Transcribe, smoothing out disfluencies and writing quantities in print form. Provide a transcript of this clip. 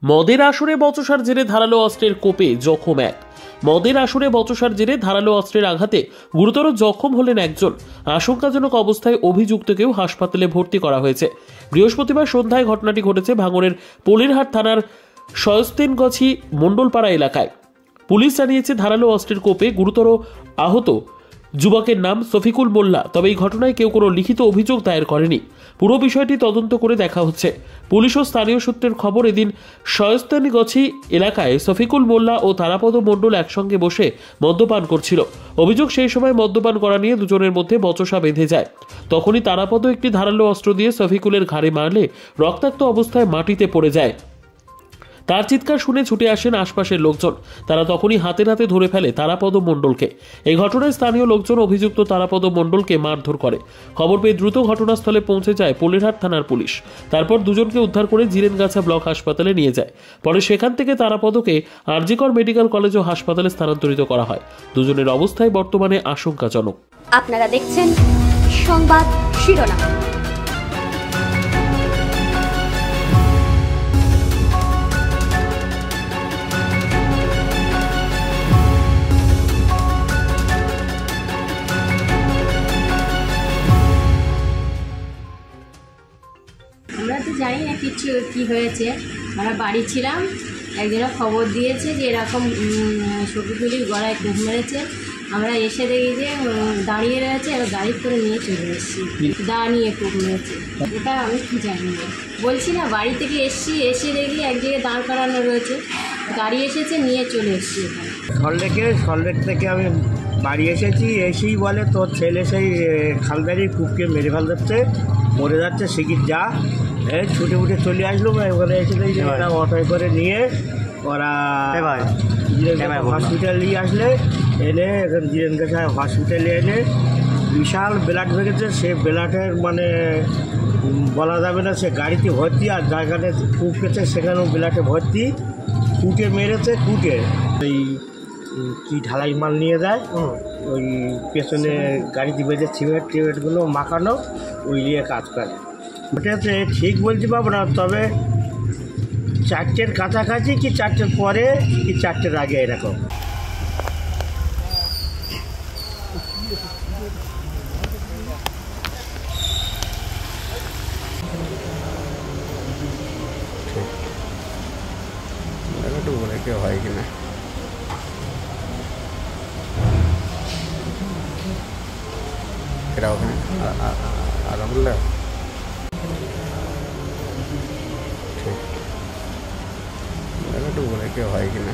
মদের আসরে বচসার জেরে ধারালো অস্ত্রের কোপে জখম এক। মদের আসরে বচসার জেরে ধারালো অস্ত্রের আঘাতে গুরুতর জখম হলেন একজন। আশঙ্কাজনক অবস্থায় অভিযুক্তকেও হাসপাতালে ভর্তি করা হয়েছে। বৃহস্পতিবার সন্ধ্যায় ঘটনাটি ঘটেছে ভাঙড়ের পলিরহাট থানার শয়স্তেনগছি মণ্ডলপাড়া এলাকায়। পুলিশ জানিয়েছে ধারালো অস্ত্রের কোপে গুরুতর আহত যুবকের নাম শফিকুল মোল্লা। তবে এই ঘটনায় কেউ কোনো লিখিত অভিযোগ দায়ের করেনি। পুরো বিষয়টি তদন্ত করে দেখা হচ্ছে। পুলিশ ও স্থানীয় সূত্রের খবর, এদিন শয়স্তানিগছি এলাকায় শফিকুল মোল্লা ও তারাপদ মণ্ডল একসঙ্গে বসে মদ্যপান করছিল। অভিযোগ, সেই সময় মদ্যপান করা নিয়ে দুজনের মধ্যে বচসা বেঁধে যায়। তখনই তারাপদ একটি ধারালো অস্ত্র দিয়ে শফিকুলের ঘাড়ে মারলে রক্তাক্ত অবস্থায় মাটিতে পড়ে যায়। তার চিৎকার শুনে ছুটে আসেন আশপাশের লোকজন। তারা তখনই হাতে নাতে ধরে ফেলে তারাপদ মণ্ডলকে। এই ঘটনায় স্থানীয় লোকজন অভিযুক্ত তারাপদ মণ্ডলকে মারধর করে। খবর পেয়ে দ্রুত ঘটনাস্থলে পৌঁছে যায় পলিরহাট থানার পুলিশ। তারপর দুজনকে উদ্ধার করে জিরেনগাছা ব্লক হাসপাতালে নিয়ে যায়। পরে সেখান থেকে তারাপদকে আরজিকর মেডিকেল কলেজ ও হাসপাতালে স্থানান্তরিত করা হয়। দুজনের অবস্থায় বর্তমানে আশঙ্কাজনক। আপনারা দেখছেন সংবাদ শিরোনাম। আমরা তো জানি না কিছু কী হয়েছে। আমরা বাড়ি ছিলাম, একজনের খবর দিয়েছে যে এরকম শফিকুলির গলায় কোপ মেরেছে। আমরা এসে দেখি যে দাঁড়িয়ে রয়েছে, এবার গাড়ি করে নিয়ে চলে এসেছি। দাঁড়িয়ে কোপ মেরেছে, এটা আমি কি জানি না। বলছি না, বাড়ি থেকে এসে দেখি এক জায়গায় দাঁড় করানো রয়েছে, গাড়ি এসেছে, নিয়ে চলে এসেছি এখানে। সল্টলেক থেকে আমি বাড়ি এসেই বলে তোর ছেলে সেই খালদারি কুপকে মেরে ফেল যাচ্ছে, মরে যাচ্ছে, শিগগির যা। ছুটে উঠে চলে আসলো। ওখানে এসে দেখি ওরা অটোয় করে নিয়ে ওরা হসপিটাল নিয়ে আসলে এনে এখন জিরেনগাছা হসপিটালে এনে বিশাল ব্লাড বেড়েছে। সে ব্লাডের মানে বলা যাবে না, সে গাড়িতে ভর্তি, আর জায়গাটা কুপকেছে সেখানেও ব্লাডে ভর্তি। কুটে মেরেছে, কুটে ওই কি ঢালাই মাল নিয়ে যায়, ওই পেছনে গাড়িতে বেঁধে সিমেন্টগুলো মাখানো, ওই নিয়ে কাজ করে। ওটাতে ঠিক বলতে পারবো না, তবে 4টের কাছাকাছি কি 4টের পরে কি 4টের আগে এরকম। কেউ হয় কিনা এটা ওখানে আর বললে ঠিক একটু বলে কেউ হয় কিনা।